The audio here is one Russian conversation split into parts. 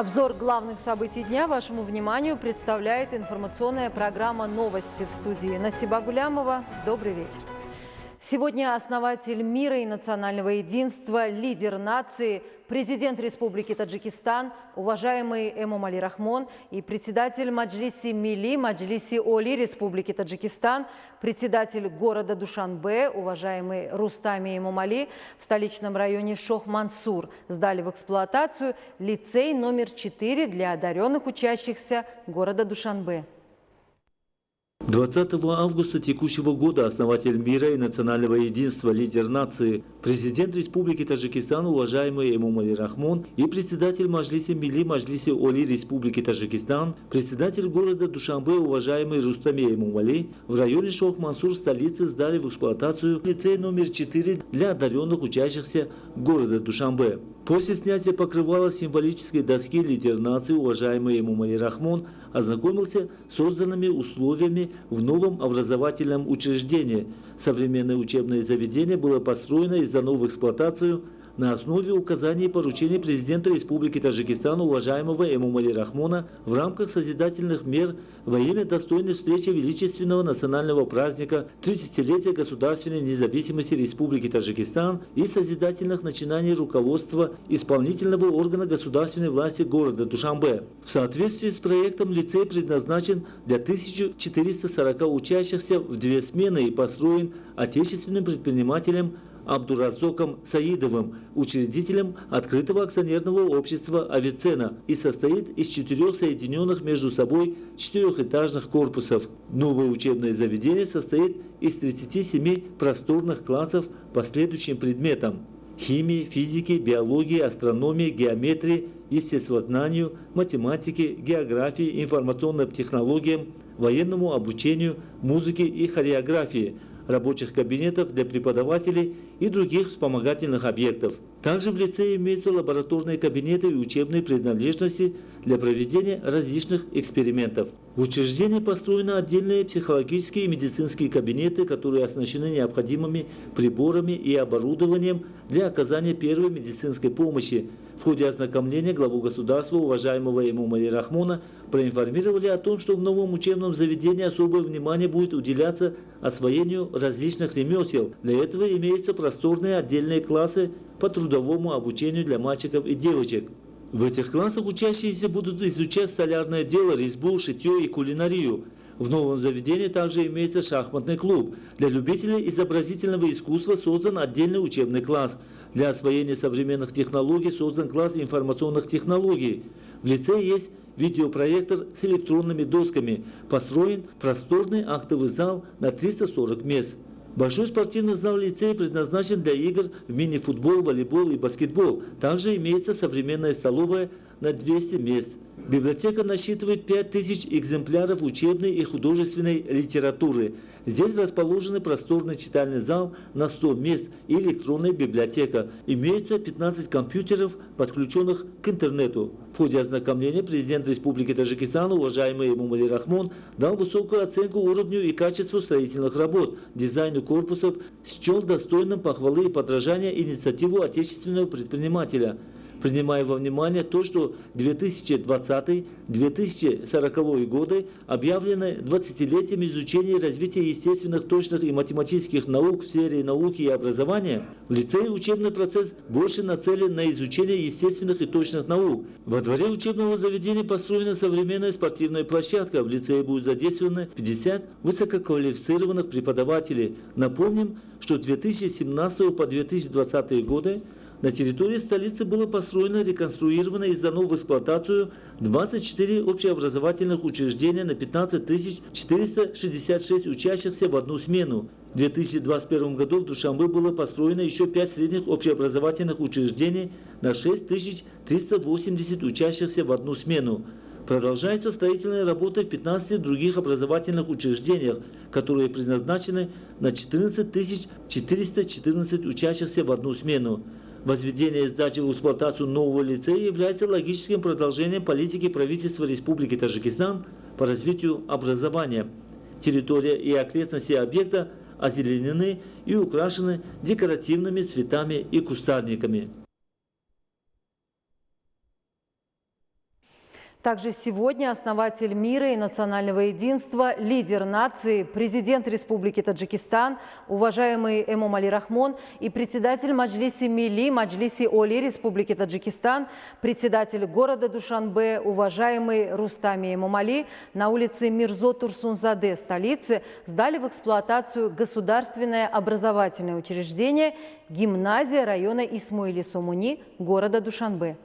Обзор главных событий дня вашему вниманию представляет информационная программа «Новости» в студии Насиба Гулямова. Добрый вечер. Сегодня основатель мира и национального единства, лидер нации, президент Республики Таджикистан, уважаемый Эмомали Рахмон и председатель Маджлиси Милли, Маджлиси Оли Республики Таджикистан, председатель города Душанбе, уважаемый Рустами Эмомали, в столичном районе Шох-Мансур сдали в эксплуатацию лицей номер 4 для одаренных учащихся города Душанбе. 20 августа текущего года основатель мира и национального единства, лидер нации, президент Республики Таджикистан, уважаемый Эмомали Рахмон и председатель Маджлиси Милли, Маджлиси Оли Республики Таджикистан, председатель города Душанбе, уважаемый Рустами Эмомали, в районе Шох-Мансур столицы сдали в эксплуатацию лицей номер 4 для одаренных учащихся города Душанбе. После снятия покрывала символической доски лидер нации, уважаемый Эмомали Рахмон, ознакомился с созданными условиями в новом образовательном учреждении. Современное учебное заведение было построено и сдано в эксплуатацию на основе указаний и поручений президента Республики Таджикистан, уважаемого Эмомали Рахмона, в рамках созидательных мер во имя достойной встречи величественного национального праздника 30-летия государственной независимости Республики Таджикистан и созидательных начинаний руководства исполнительного органа государственной власти города Душанбе. В соответствии с проектом лицей предназначен для 1440 учащихся в 2 смены и построен отечественным предпринимателем Абдуразоком Саидовым, учредителем открытого акционерного общества «Авицена», и состоит из 4 соединенных между собой 4-этажных корпусов. Новое учебное заведение состоит из 37 просторных классов по следующим предметам: химии, физики, биологии, астрономии, геометрии, естествознанию, математике, географии, информационным технологиям, военному обучению, музыке и хореографии, рабочих кабинетов для преподавателей и других вспомогательных объектов. Также в лицее имеются лабораторные кабинеты и учебные принадлежности для проведения различных экспериментов. В учреждении построены отдельные психологические и медицинские кабинеты, которые оснащены необходимыми приборами и оборудованием для оказания первой медицинской помощи. В ходе ознакомления главу государства, уважаемого Эмомали Рахмона, проинформировали о том, что в новом учебном заведении особое внимание будет уделяться освоению различных ремесел. Для этого имеются просторные отдельные классы по трудовому обучению для мальчиков и девочек. В этих классах учащиеся будут изучать столярное дело, резьбу, шитье и кулинарию. В новом заведении также имеется шахматный клуб. Для любителей изобразительного искусства создан отдельный учебный класс. Для освоения современных технологий создан класс информационных технологий. В лицее есть видеопроектор с электронными досками. Построен просторный актовый зал на 340 мест. Большой спортивный зал лицея предназначен для игр в мини-футбол, волейбол и баскетбол. Также имеется современная столовая на 200 мест. Библиотека насчитывает 5000 экземпляров учебной и художественной литературы. Здесь расположены просторный читальный зал на 100 мест и электронная библиотека. Имеется 15 компьютеров, подключенных к интернету. В ходе ознакомления президент Республики Таджикистан, уважаемый Эмомали Рахмон, дал высокую оценку уровню и качеству строительных работ, дизайну корпусов, счел достойным похвалы и подражания инициативу отечественного предпринимателя. Принимая во внимание то, что 2020-2040 годы объявлены 20-летием изучения и развития естественных, точных и математических наук в сфере науки и образования, в лицее учебный процесс больше нацелен на изучение естественных и точных наук. Во дворе учебного заведения построена современная спортивная площадка. В лицее будут задействованы 50 высококвалифицированных преподавателей. Напомним, что с 2017 по 2020 годы на территории столицы было построено, реконструировано и сдано в эксплуатацию 24 общеобразовательных учреждения на 15 466 учащихся в одну смену. В 2021 году в Душанбе было построено еще 5 средних общеобразовательных учреждений на 6380 учащихся в одну смену. Продолжаются строительные работы в 15 других образовательных учреждениях, которые предназначены на 14 414 учащихся в одну смену. Возведение и сдача в эксплуатацию нового лицея является логическим продолжением политики правительства Республики Таджикистан по развитию образования. Территория и окрестности объекта озеленены и украшены декоративными цветами и кустарниками. Также сегодня основатель мира и национального единства, лидер нации, президент Республики Таджикистан, уважаемый Эмомали Рахмон и председатель Маджлиси Милли, Маджлиси Оли Республики Таджикистан, председатель города Душанбе, уважаемый Рустами Эмомали, на улице Мирзо Турсунзаде, столицы, сдали в эксплуатацию государственное образовательное учреждение гимназия района Исмоили-Сомуни, города Душанбе.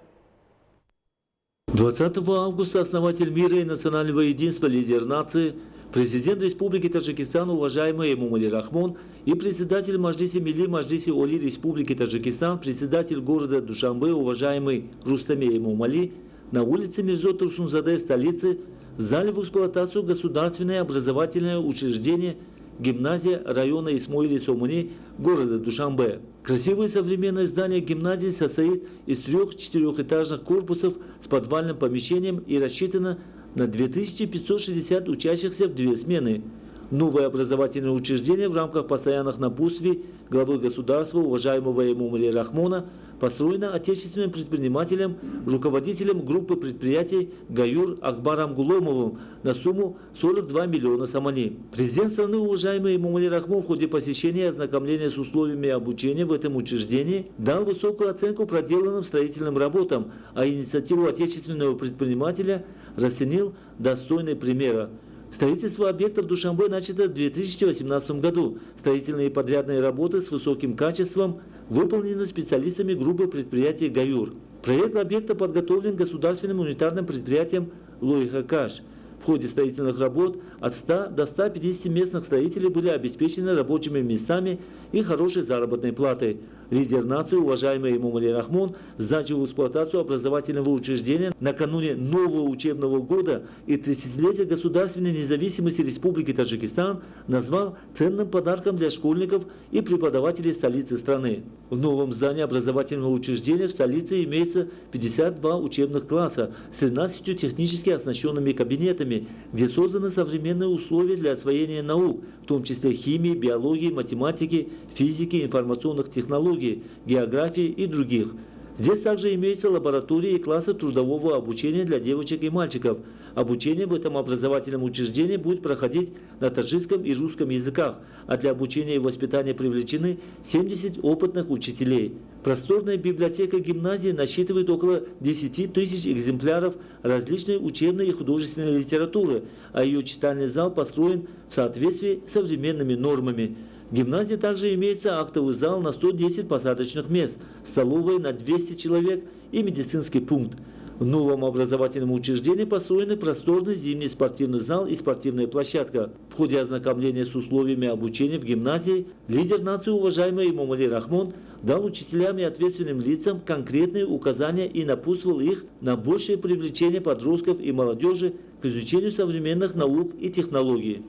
20 августа основатель мира и национального единства, лидер нации, президент Республики Таджикистан, уважаемый Эмомали Рахмон и председатель Маджлиси Милли, Маджлиси Оли Республики Таджикистан, председатель города Душанбе, уважаемый Рустами Эмомали, на улице Мирзо Турсунзаде, столицы, сдали в эксплуатацию государственное образовательное учреждение гимназия района Исмоили-Сомуни, города Душанбе. Красивое современное здание гимназии состоит из 3 четырехэтажных корпусов с подвальным помещением и рассчитано на 2560 учащихся в 2 смены. Новое образовательное учреждение в рамках постоянных напутствий главы государства, уважаемого Эмомали Рахмона, построено отечественным предпринимателем, руководителем группы предприятий Гаюр Акбаром Гуломовым на сумму 42 миллиона сомани. Президент страны, уважаемый Эмомали Рахмон, в ходе посещения и ознакомления с условиями обучения в этом учреждении дал высокую оценку проделанным строительным работам, а инициативу отечественного предпринимателя расценил достойной примера. Строительство объекта в Душанбе начато в 2018 году. Строительные и подрядные работы с высоким качеством выполнены специалистами группы предприятий «Гаюр». Проект объекта подготовлен государственным унитарным предприятием «Лойхакаш». В ходе строительных работ от 100 до 150 местных строителей были обеспечены рабочими местами и хорошей заработной платой. Лидер нации, уважаемый Эмомали Рахмон, сдачу в эксплуатацию образовательного учреждения накануне нового учебного года и 30-летия государственной независимости Республики Таджикистан назвал ценным подарком для школьников и преподавателей столицы страны. В новом здании образовательного учреждения в столице имеется 52 учебных класса с 13 технически оснащенными кабинетами, где созданы современные условия для освоения наук, в том числе химии, биологии, математики, физики, информационных технологий, географии и других. Здесь также имеются лаборатории и классы трудового обучения для девочек и мальчиков. Обучение в этом образовательном учреждении будет проходить на таджикском и русском языках, а для обучения и воспитания привлечены 70 опытных учителей. Просторная библиотека гимназии насчитывает около 10 тысяч экземпляров различной учебной и художественной литературы, а ее читальный зал построен в соответствии с современными нормами. В гимназии также имеется актовый зал на 110 посадочных мест, столовая на 200 человек и медицинский пункт. В новом образовательном учреждении построены просторный зимний спортивный зал и спортивная площадка. В ходе ознакомления с условиями обучения в гимназии лидер нации, уважаемый Эмомали Рахмон, дал учителям и ответственным лицам конкретные указания и напутствовал их на большее привлечение подростков и молодежи к изучению современных наук и технологий.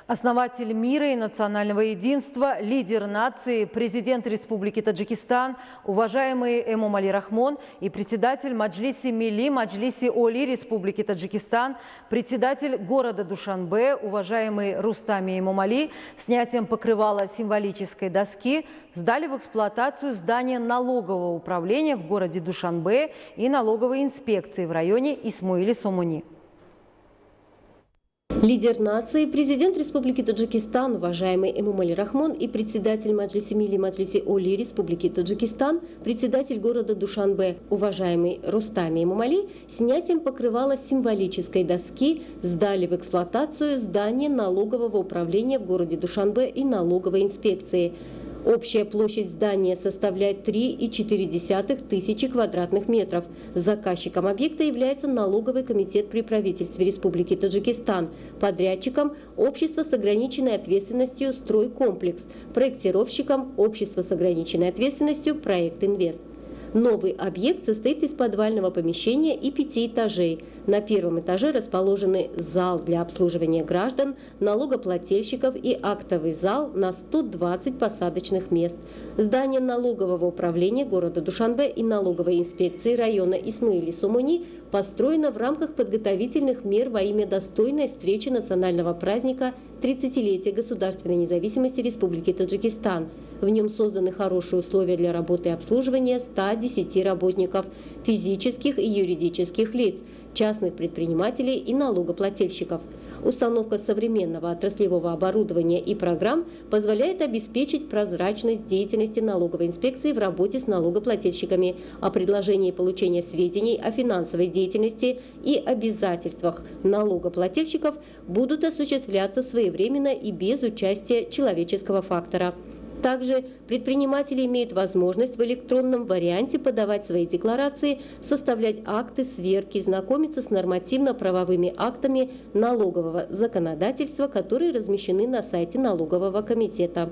Основатель мира и национального единства, лидер нации, президент Республики Таджикистан, уважаемый Эмомали Рахмон и председатель Маджлиси Милли, Маджлиси Оли Республики Таджикистан, председатель города Душанбе, уважаемый Рустами Эмомали, снятием покрывала символической доски сдали в эксплуатацию здание налогового управления в городе Душанбе и налоговой инспекции в районе Исмоили-Сомуни. Лидер нации, президент Республики Таджикистан, уважаемый Эмомали Рахмон и председатель Маджлиси Милли, Маджлиси Оли Республики Таджикистан, председатель города Душанбе, уважаемый Рустами Эмомали, снятием покрывала символической доски сдали в эксплуатацию здание налогового управления в городе Душанбе и налоговой инспекции. Общая площадь здания составляет 3,4 тысячи квадратных метров. Заказчиком объекта является налоговый комитет при правительстве Республики Таджикистан. Подрядчиком – общество с ограниченной ответственностью «Стройкомплекс», проектировщиком – общество с ограниченной ответственностью «Проект Инвест». Новый объект состоит из подвального помещения и 5 этажей. На первом этаже расположены зал для обслуживания граждан, налогоплательщиков и актовый зал на 120 посадочных мест. Здание налогового управления города Душанбе и налоговой инспекции района Исмоили-Сомуни построено в рамках подготовительных мер во имя достойной встречи национального праздника 30-летия государственной независимости Республики Таджикистан. В нем созданы хорошие условия для работы и обслуживания 110 работников. физических и юридических лиц, частных предпринимателей и налогоплательщиков. Установка современного отраслевого оборудования и программ позволяет обеспечить прозрачность деятельности налоговой инспекции в работе с налогоплательщиками, а предложение и получение сведений о финансовой деятельности и обязательствах налогоплательщиков будут осуществляться своевременно и без участия человеческого фактора. Также предприниматели имеют возможность в электронном варианте подавать свои декларации, составлять акты сверки, знакомиться с нормативно-правовыми актами налогового законодательства, которые размещены на сайте налогового комитета.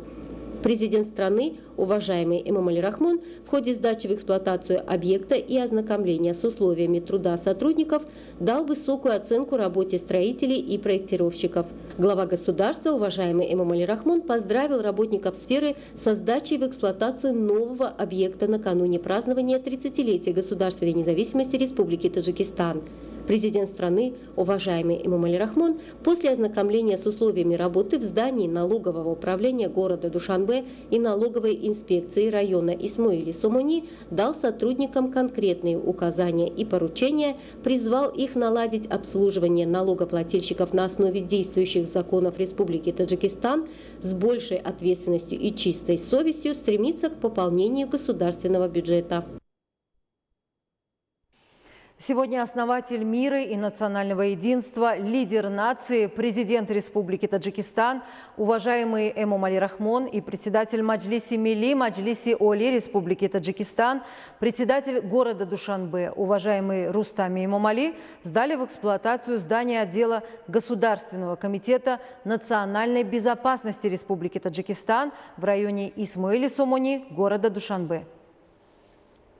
Президент страны, уважаемый Эмомали Рахмон, в ходе сдачи в эксплуатацию объекта и ознакомления с условиями труда сотрудников дал высокую оценку работе строителей и проектировщиков. Глава государства, уважаемый Эмомали Рахмон, поздравил работников сферы со сдачей в эксплуатацию нового объекта накануне празднования 30-летия государственной независимости Республики Таджикистан. Президент страны, уважаемый Эмомали Рахмон, после ознакомления с условиями работы в здании налогового управления города Душанбе и налоговой инспекции района Исмоили-Сомони дал сотрудникам конкретные указания и поручения, призвал их наладить обслуживание налогоплательщиков на основе действующих законов Республики Таджикистан, с большей ответственностью и чистой совестью стремиться к пополнению государственного бюджета. Сегодня основатель мира и национального единства, лидер нации, президент Республики Таджикистан, уважаемый Эмомали Рахмон и председатель Маджлиси Милли, Маджлиси Оли Республики Таджикистан, председатель города Душанбе, уважаемый Рустами Эмомали, сдали в эксплуатацию здание отдела Государственного комитета национальной безопасности Республики Таджикистан в районе Исмоили-Сомони, города Душанбе.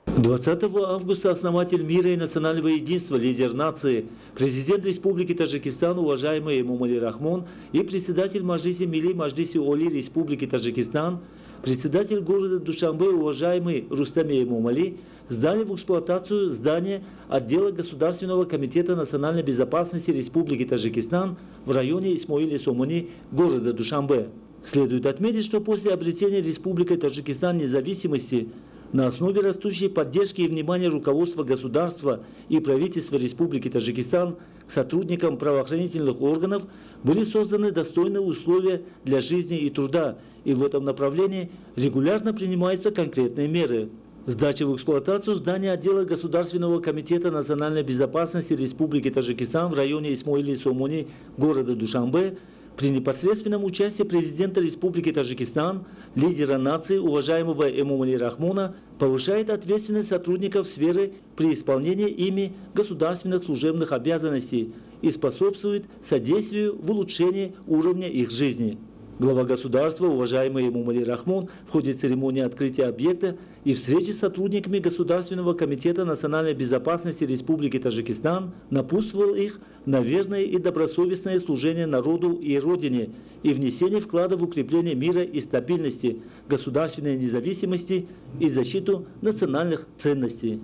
20 августа основатель мира и национального единства, лидер нации, президент Республики Таджикистан, уважаемый Эмомали Рахмон и председатель Маджлиси Милли, Маджлиси Оли Республики Таджикистан, председатель города Душанбе, уважаемый Рустами Эмомали, сдали в эксплуатацию здание отдела Государственного комитета национальной безопасности Республики Таджикистан в районе Исмоили-Сомони, города Душанбе. Следует отметить, что после обретения Республикой Таджикистан независимости на основе растущей поддержки и внимания руководства государства и правительства Республики Таджикистан к сотрудникам правоохранительных органов были созданы достойные условия для жизни и труда, и в этом направлении регулярно принимаются конкретные меры. Сдача в эксплуатацию здания отдела Государственного комитета национальной безопасности Республики Таджикистан в районе Исмоили-Сомони, города Душанбе, при непосредственном участии президента Республики Таджикистан, лидера нации, уважаемого Эмомали Рахмона, повышает ответственность сотрудников сферы при исполнении ими государственных служебных обязанностей и способствует содействию в улучшении уровня их жизни. Глава государства, уважаемый Эмомали Рахмон, в ходе церемонии открытия объекта и встречи с сотрудниками Государственного комитета национальной безопасности Республики Таджикистан напутствовал их на верное и добросовестное служение народу и родине и внесение вклада в укрепление мира и стабильности, государственной независимости и защиту национальных ценностей.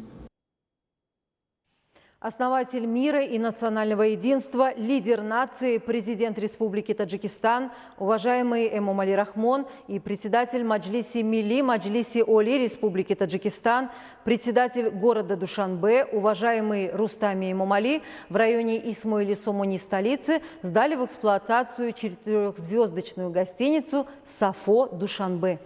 Основатель мира и национального единства, лидер нации, президент Республики Таджикистан, уважаемый Эмомали Рахмон и председатель Маджлиси Милли, Маджлиси Оли Республики Таджикистан, председатель города Душанбе, уважаемый Рустами Эмомали, в районе Исмоили-Сомони столицы сдали в эксплуатацию 4-звездочную гостиницу «Сафо Душанбе».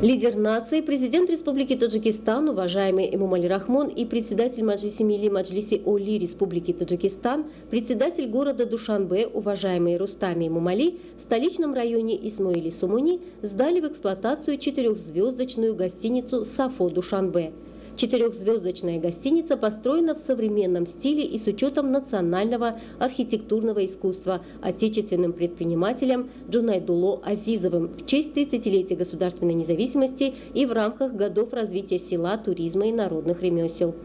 Лидер нации, президент Республики Таджикистан, уважаемый Эмомали Рахмон и председатель Маджлиси Милли, Маджлиси Оли Республики Таджикистан, председатель города Душанбе, уважаемый Рустами Эмомали, в столичном районе Исмоили-Сомони сдали в эксплуатацию 4-звездочную гостиницу «Сафо Душанбе». 4-звездочная гостиница построена в современном стиле и с учетом национального архитектурного искусства отечественным предпринимателем Джунайдулло Азизовым в честь 30-летия государственной независимости и в рамках годов развития села, туризма и народных ремесел.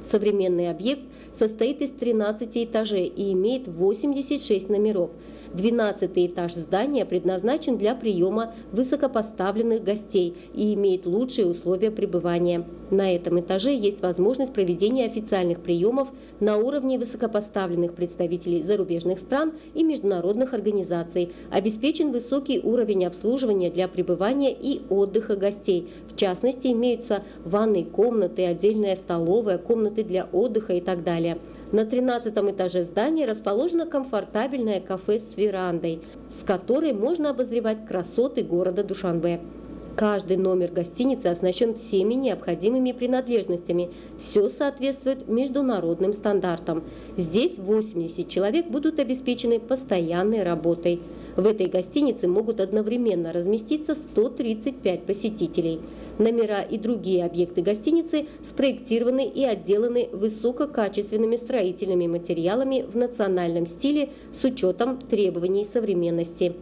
Современный объект состоит из 13 этажей и имеет 86 номеров. 12-й этаж здания предназначен для приема высокопоставленных гостей и имеет лучшие условия пребывания. На этом этаже есть возможность проведения официальных приемов на уровне высокопоставленных представителей зарубежных стран и международных организаций. Обеспечен высокий уровень обслуживания для пребывания и отдыха гостей. В частности, имеются ванные комнаты, отдельная столовая, комнаты для отдыха и так далее. На 13-м этаже здания расположено комфортабельное кафе с верандой, с которой можно обозревать красоты города Душанбе. Каждый номер гостиницы оснащен всеми необходимыми принадлежностями. Все соответствует международным стандартам. Здесь 80 человек будут обеспечены постоянной работой. В этой гостинице могут одновременно разместиться 135 посетителей. Номера и другие объекты гостиницы спроектированы и отделаны высококачественными строительными материалами в национальном стиле с учетом требований современности.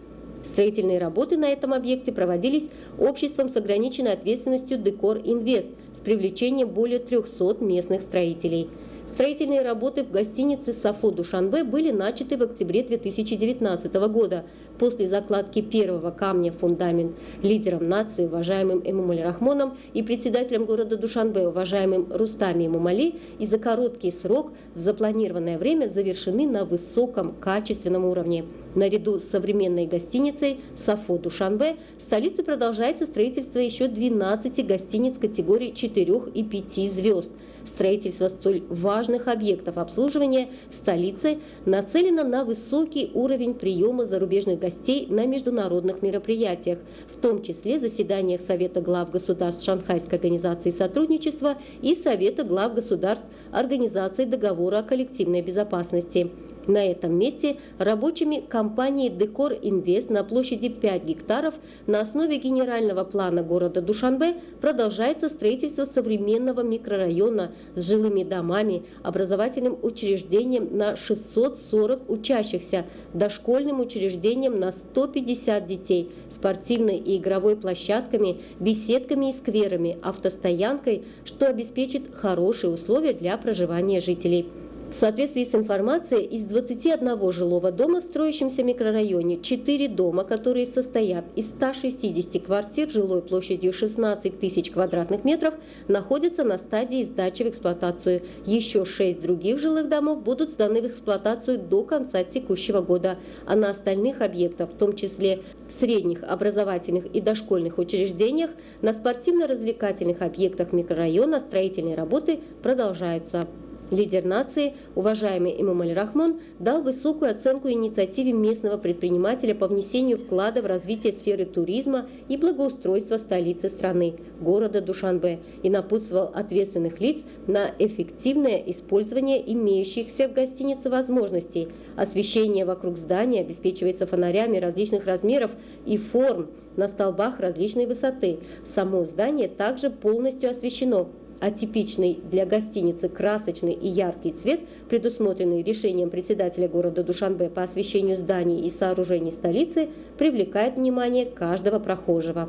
Строительные работы на этом объекте проводились обществом с ограниченной ответственностью «Декор Инвест» с привлечением более 300 местных строителей. Строительные работы в гостинице «Сафо Душанбе» были начаты в октябре 2019 года. После закладки первого камня в фундамент лидером нации, уважаемым Эмомали Рахмоном, и председателем города Душанбе, уважаемым Рустами Эмомали, и за короткий срок в запланированное время завершены на высоком качественном уровне. Наряду с современной гостиницей «Сафо Душанбе» в столице продолжается строительство еще 12 гостиниц категории 4 и 5 звезд. Строительство столь важных объектов обслуживания столицы нацелено на высокий уровень приема зарубежных гостей на международных мероприятиях, в том числе заседаниях Совета глав государств Шанхайской организации сотрудничества и Совета глав государств Организации договора о коллективной безопасности. На этом месте рабочими компании «Декор Инвест» на площади 5 гектаров на основе генерального плана города Душанбе продолжается строительство современного микрорайона с жилыми домами, образовательным учреждением на 640 учащихся, дошкольным учреждением на 150 детей, спортивной и игровой площадками, беседками и скверами, автостоянкой, что обеспечит хорошие условия для проживания жителей. В соответствии с информацией, из 21 жилого дома в строящемся микрорайоне 4 дома, которые состоят из 160 квартир жилой площадью 16 тысяч квадратных метров, находятся на стадии сдачи в эксплуатацию. Еще 6 других жилых домов будут сданы в эксплуатацию до конца текущего года. А на остальных объектах, в том числе в средних образовательных и дошкольных учреждениях, на спортивно-развлекательных объектах микрорайона строительные работы продолжаются. Лидер нации, уважаемый Эмомали Рахмон, дал высокую оценку инициативе местного предпринимателя по внесению вклада в развитие сферы туризма и благоустройства столицы страны, города Душанбе, и напутствовал ответственных лиц на эффективное использование имеющихся в гостинице возможностей. Освещение вокруг здания обеспечивается фонарями различных размеров и форм на столбах различной высоты. Само здание также полностью освещено. А типичный для гостиницы красочный и яркий цвет, предусмотренный решением председателя города Душанбе по освещению зданий и сооружений столицы, привлекает внимание каждого прохожего.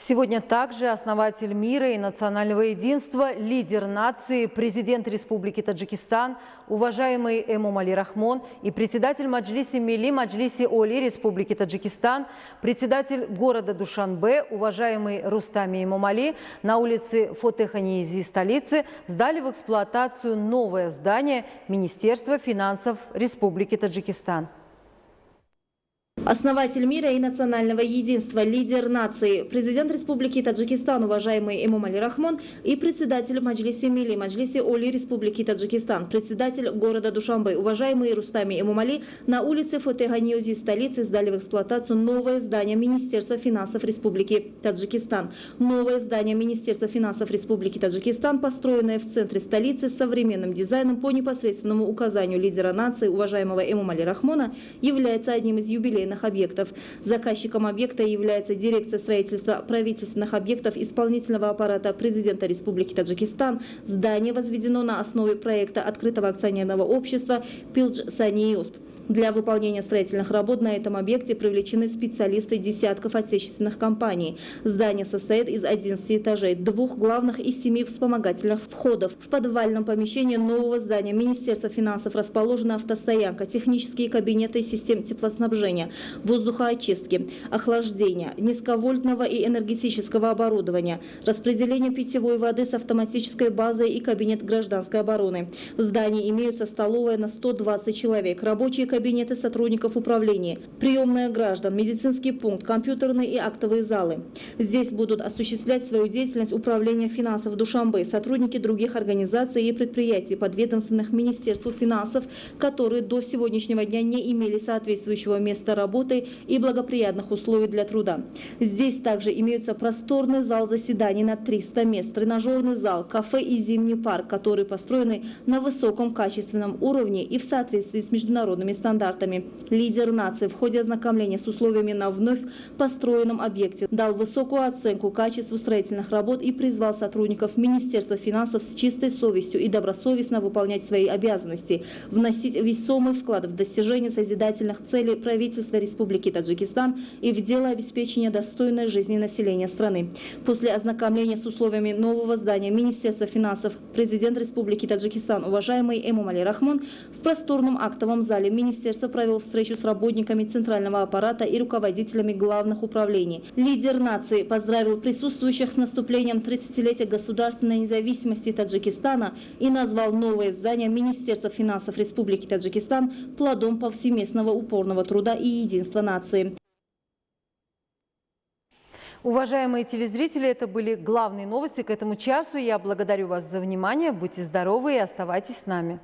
Сегодня также основатель мира и национального единства, лидер нации, президент Республики Таджикистан, уважаемый Эмомали Рахмон и председатель Маджлиси Милли Маджлиси Оли Республики Таджикистан, председатель города Душанбе, уважаемый Рустами Эмомали, на улице Фотеха-Ниези столицы сдали в эксплуатацию новое здание Министерства финансов Республики Таджикистан. Основатель мира и национального единства, лидер нации, президент Республики Таджикистан, уважаемый Эмомали Рахмон, и председатель Маджлиси Милли Маджлиси Оли Республики Таджикистан, председатель города Душанбе, уважаемый Рустами Эмомали, на улице Фотеха-Ниези столицы сдали в эксплуатацию новое здание Министерства финансов Республики Таджикистан. Новое здание Министерства финансов Республики Таджикистан, построенное в центре столицы с современным дизайном по непосредственному указанию лидера нации, уважаемого Эмомали Рахмона, является одним из юбилейных объектов. Заказчиком объекта является дирекция строительства правительственных объектов исполнительного аппарата президента Республики Таджикистан. Здание возведено на основе проекта открытого акционерного общества «Пилдж Саниюсп». Для выполнения строительных работ на этом объекте привлечены специалисты десятков отечественных компаний. Здание состоит из 11 этажей, 2 главных и 7 вспомогательных входов. В подвальном помещении нового здания Министерства финансов расположена автостоянка, технические кабинеты систем теплоснабжения, воздухоочистки, охлаждения, низковольтного и энергетического оборудования, распределение питьевой воды с автоматической базой и кабинет гражданской обороны. В здании имеются столовая на 120 человек, рабочие кабинеты сотрудников управления, приемная граждан, медицинский пункт, компьютерные и актовые залы. Здесь будут осуществлять свою деятельность управления финансов Душанбе, сотрудники других организаций и предприятий, подведомственных Министерству финансов, которые до сегодняшнего дня не имели соответствующего места работы и благоприятных условий для труда. Здесь также имеются просторный зал заседаний на 300 мест, тренажерный зал, кафе и зимний парк, которые построены на высоком качественном уровне и в соответствии с международными стандартами. Лидер нации в ходе ознакомления с условиями на вновь построенном объекте дал высокую оценку качеству строительных работ и призвал сотрудников Министерства финансов с чистой совестью и добросовестно выполнять свои обязанности, вносить весомый вклад в достижение созидательных целей правительства Республики Таджикистан и в дело обеспечения достойной жизни населения страны. После ознакомления с условиями нового здания Министерства финансов президент Республики Таджикистан, уважаемый Эмомали Рахмон, в просторном актовом зале министерства провел встречу с работниками центрального аппарата и руководителями главных управлений. Лидер нации поздравил присутствующих с наступлением 30-летия государственной независимости Таджикистана и назвал новое здание Министерства финансов Республики Таджикистан плодом повсеместного упорного труда и единства нации. Уважаемые телезрители, это были главные новости к этому часу. Я благодарю вас за внимание. Будьте здоровы и оставайтесь с нами.